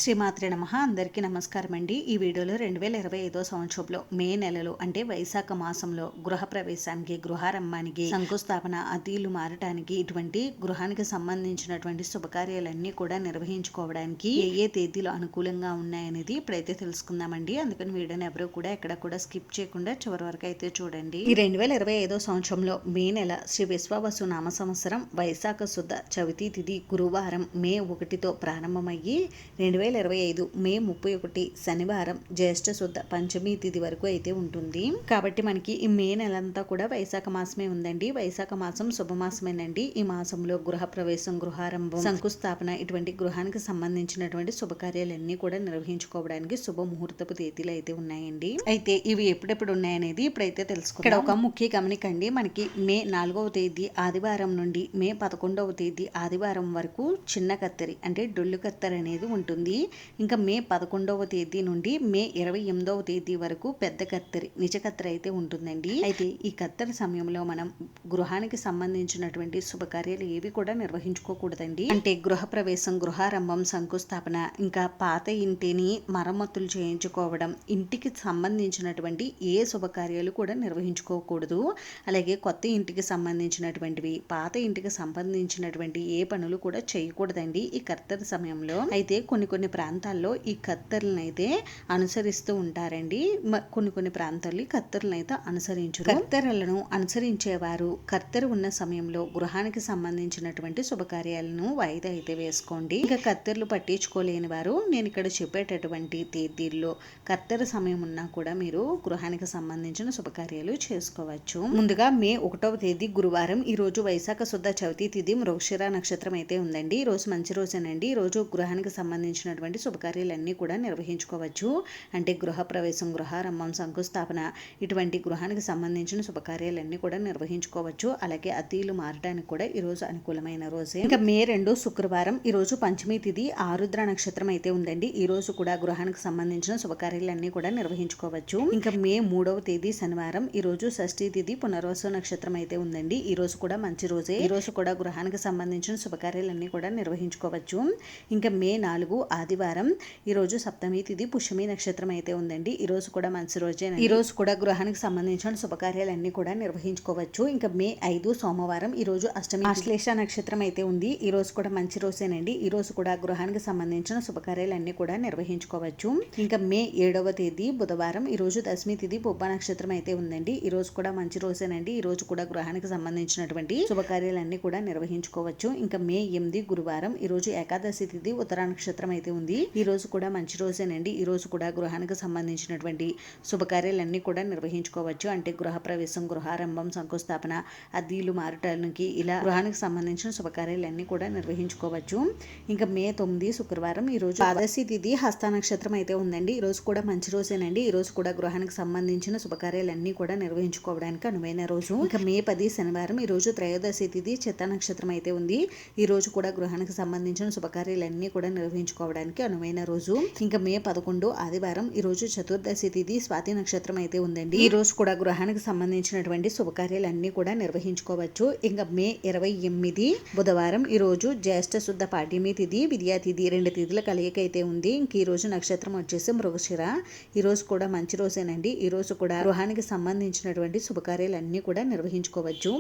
శ్రీమాత్రే నమః. అందరికీ నమస్కారం అండి. ఈ వీడియోలో 2025 సంవత్సరంలో మే నెలలో అంటే వైశాఖ మాసంలో గృహప్రవేశానికి, గృహారంభానికి, శంకుస్థాపన, అతిథులు మారటానికి, ఇటువంటి గృహానికి సంబంధించినటువంటి శుభకార్యాలన్నీ కూడా నిర్వహించుకోవడానికి ఏ తేదీలు అనుకూలంగా ఉన్నాయనేది ఇప్పుడైతే తెలుసుకుందామండి. అందుకని వీడియోని ఎవరు కూడా ఎక్కడ కూడా స్కిప్ చేయకుండా చివరి వరకు అయితే చూడండి. ఈ 2025 సంవత్సరంలో మే నెల శ్రీ విశ్వావసు నామ సంవత్సరం వైశాఖ శుద్ధ చవితి తిథి గురువారం మే 1తో ప్రారంభమయ్యి 2025 మే 31 శనివారం జ్యేష్ఠ శుద్ధ పంచమి తిథి వరకు అయితే ఉంటుంది. కాబట్టి మనకి ఈ మే నెలంతా కూడా వైశాఖ మాసమే ఉందండి. వైశాఖ మాసం శుభమాసమేనండి. ఈ మాసంలో గృహ ప్రవేశం, గృహారంభం, శంకుస్థాపన ఇటువంటి గృహానికి సంబంధించినటువంటి శుభకార్యాలన్నీ కూడా నిర్వహించుకోవడానికి శుభ ముహూర్తపు తేదీలు అయితే ఉన్నాయండి. అయితే ఇవి ఎప్పుడెప్పుడు ఉన్నాయనేది ఇప్పుడైతే తెలుసుకుందాం. ఇక్కడ ఒక ముఖ్య గమనికండి, మనకి మే 4వ తేదీ ఆదివారం నుండి మే 11వ తేదీ ఆదివారం వరకు చిన్న కత్తెరి అంటే డొల్లు కత్తెర అనేది ఉంటుంది. ఇంకా మే 11వ తేదీ నుండి మే 28వ తేదీ వరకు పెద్ద కత్తెరి, నిజ కత్తెర అయితే ఉంటుందండి. అయితే ఈ కత్తెర సమయంలో మనం గృహానికి సంబంధించినటువంటి శుభకార్యాలు ఏవి కూడా నిర్వహించుకోకూడదండి. అంటే గృహ ప్రవేశం, గృహారంభం, శంకుస్థాపన, ఇంకా పాత ఇంటిని మరమ్మతులు చేయించుకోవడం, ఇంటికి సంబంధించినటువంటి ఏ శుభకార్యాలు కూడా నిర్వహించుకోకూడదు. అలాగే కొత్త ఇంటికి సంబంధించినటువంటివి, పాత ఇంటికి సంబంధించినటువంటి ఏ పనులు కూడా చేయకూడదండి ఈ కత్తెర సమయంలో. అయితే కొన్ని ప్రాంతాల్లో ఈ కత్తెరలను అయితే అనుసరిస్తూ ఉంటారండి. కొన్ని ప్రాంతాల్లో కత్తెరలను అయితే అనుసరించరు. కత్తెరలను అనుసరించేవారు కత్తెర ఉన్న సమయంలో గృహానికి సంబంధించినటువంటి శుభకార్యాలను వాయిదా అయితే వేసుకోండి. ఇంకా కత్తెరలు పట్టించుకోలేని వారు నేను ఇక్కడ చెప్పేటటువంటి తేదీల్లో కత్తెర సమయం ఉన్నా కూడా మీరు గృహానికి సంబంధించిన శుభకార్యాలు చేసుకోవచ్చు. ముందుగా మే 1వ తేదీ గురువారం. ఈ రోజు వైశాఖ శుద్ధ చవితి తిథి మృగశిర నక్షత్రం అయితే ఉందండి. ఈ రోజు మంచి రోజేనండి. ఈ రోజు గృహానికి సంబంధించినటువంటి శుభకార్యాలన్నీ కూడా నిర్వహించుకోవచ్చు. అంటే గృహ ప్రవేశం, గృహారంభం, శంకుస్థాపన ఇటువంటి గృహానికి సంబంధించిన శుభకార్యాలన్నీ కూడా నిర్వహించుకోవచ్చు. అలాగే అతిథులు మారడానికి కూడా ఈ రోజు అనుకూలమైన రోజే. ఇంకా మే 2 శుక్రవారం. ఈ రోజు పంచమి తిథి ఆరుద్ర నక్షత్రం అయితే ఉందండి. ఈ రోజు కూడా గృహానికి సంబంధించిన శుభకార్యాలన్నీ కూడా నిర్వహించుకోవచ్చు. ఇంకా మే 3వ తేదీ శనివారం. ఈ రోజు షష్ఠి తిథి పునర్వసు నక్షత్రం అయితే ఉందండి. ఈ రోజు కూడా మంచి రోజే. ఈ రోజు కూడా గృహానికి సంబంధించిన శుభకార్యాలన్నీ కూడా నిర్వహించుకోవచ్చు. ఇంకా మే 4 ఆదివారం. ఈ రోజు సప్తమి తిథి పుష్యమి నక్షత్రం అయితే ఉందండి. ఈ రోజు కూడా మంచి రోజే. ఈ రోజు కూడా గృహానికి సంబంధించిన శుభకార్యాలన్నీ కూడా నిర్వహించుకోవచ్చు. ఇంకా మే 5 సోమవారం. ఈ రోజు అష్టమి ఆశ్లేష నక్షత్రం అయితే ఉంది. ఈ రోజు కూడా మంచి రోజేనండి. ఈ రోజు కూడా గృహానికి సంబంధించిన శుభకార్యాలన్నీ కూడా నిర్వహించుకోవచ్చు. ఇంకా మే 7వ తేదీ బుధవారం. ఈ రోజు దశమి తిథి పుబ్బ నక్షత్రం అయితే ఉందండి. ఈ రోజు కూడా మంచి రోజేనండి. ఈ రోజు కూడా గృహానికి సంబంధించినటువంటి శుభకార్యాలన్నీ కూడా నిర్వహించుకోవచ్చు. ఇంకా మే 8 గురువారం. ఈ రోజు ఏకాదశి తిథి ఉత్తరా నక్షత్రం అయితే ఉంది. ఈ రోజు కూడా మంచి రోజేనండి. ఈ రోజు కూడా గృహానికి సంబంధించినటువంటి శుభకార్యాలన్నీ కూడా నిర్వహించుకోవచ్చు. అంటే గృహ ప్రవేశం, గృహారంభం, శంకుస్థాపన, అతిథులు మారటానికి ఇలా గృహానికి సంబంధించిన శుభకార్యాలన్నీ కూడా నిర్వహించుకోవచ్చు. ఇంకా మే 9 శుక్రవారం. ఈ రోజు ద్వాదశి తిథి హస్త నక్షత్రం అయితే ఉందండి. ఈ రోజు కూడా మంచి రోజేనండి. ఈ రోజు కూడా గృహానికి సంబంధించిన శుభకార్యాలన్నీ కూడా నిర్వహించుకోవడానికి అనువైన రోజు. ఇంకా మే 10 శనివారం. ఈ రోజు త్రయోదశి తిథి చిత్త నక్షత్రం అయితే ఉంది. ఈ రోజు కూడా గృహానికి సంబంధించిన శుభకార్యాలన్నీ కూడా నిర్వహించుకోవడానికి అనువైన రోజు. ఇంకా మే 11 ఆదివారం. ఈ రోజు చతుర్దశి తిథి స్వాతి నక్షత్రం అయితే ఉందండి. ఈ రోజు కూడా గృహానికి సంబంధించినటువంటి శుభకార్యాలన్నీ కూడా నిర్వహించుకోవచ్చు. ఇంకా మే 28 బుధవారం. ఈ రోజు జ్యేష్ఠ శుద్ధ పాడ్యమి తిథి విద్యా తిథి, 2 తిథుల కలయిక అయితే ఉంది. ఇంక ఈ రోజు నక్షత్రం వచ్చేసి మృగశిర. ఈ రోజు కూడా మంచి రోజేనండి. ఈ రోజు కూడా గృహానికి సంబంధించినటువంటి శుభకార్యాలన్నీ కూడా నిర్వహించుకోవచ్చు.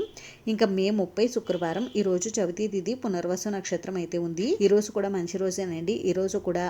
ఇంకా మే 30 శుక్రవారం. ఈ రోజు చవితి తిథి పునర్వసు నక్షత్రం అయితే ఉంది. ఈ రోజు కూడా మంచి రోజేనండి. ఈ రోజు కూడా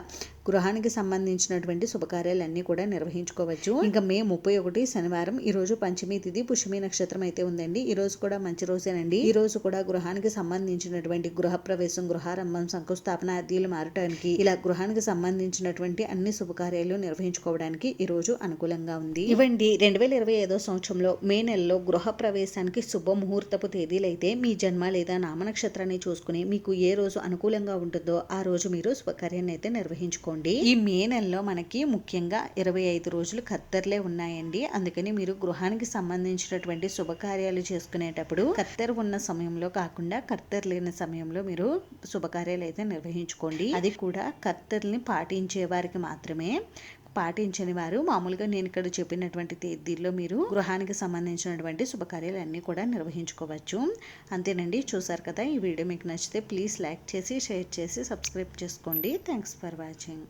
గృహానికి సంబంధించినటువంటి శుభకార్యాలన్నీ కూడా నిర్వహించుకోవచ్చు. ఇంకా మే 31 శనివారం. ఈ రోజు పంచమి తిథి పుష్యమి నక్షత్రం అయితే ఉందండి. ఈ రోజు కూడా మంచి రోజేనండి. ఈ రోజు కూడా గృహానికి సంబంధించినటువంటి గృహ ప్రవేశం, గృహారంభం, శంకుస్థాపన, అతిథులు మారటానికి ఇలా గృహానికి సంబంధించినటువంటి అన్ని శుభకార్యాలు నిర్వహించుకోవడానికి ఈ రోజు అనుకూలంగా ఉంది. ఇవండి 2025 సంవత్సరంలో మే నెలలో గృహ ప్రవేశానికి శుభ ముహూర్తపు తేదీలు అయితే మీ జన్మ లేదా నామ నక్షత్రాన్ని చూసుకుని మీకు ఏ రోజు అనుకూలంగా ఉంటుందో ఆ రోజు మీరు శుభకార్యాన్ని అయితే నిర్వహించుకోండి. ఈ మే నెలలో మనకి ముఖ్యంగా 25 రోజులు కత్తెరలే ఉన్నాయండి. అందుకని మీరు గృహానికి సంబంధించినటువంటి శుభకార్యాలు చేసుకునేటప్పుడు కత్తెర ఉన్న సమయంలో కాకుండా కత్తెర లేని సమయంలో మీరు శుభకార్యాలు అయితే నిర్వహించుకోండి. అది కూడా కత్తెరని పాటించే వారికి మాత్రమే. పాటించని వారు మామూలుగా నేను ఇక్కడ చెప్పినటువంటి తేదీల్లో మీరు గృహానికి సంబంధించినటువంటి శుభకార్యాలు అన్నీ కూడా నిర్వహించుకోవచ్చు. అంతేనండి, చూసారు కదా. ఈ వీడియో మీకు నచ్చితే ప్లీజ్ లైక్ చేసి, షేర్ చేసి, సబ్స్క్రైబ్ చేసుకోండి. Thanks for watching.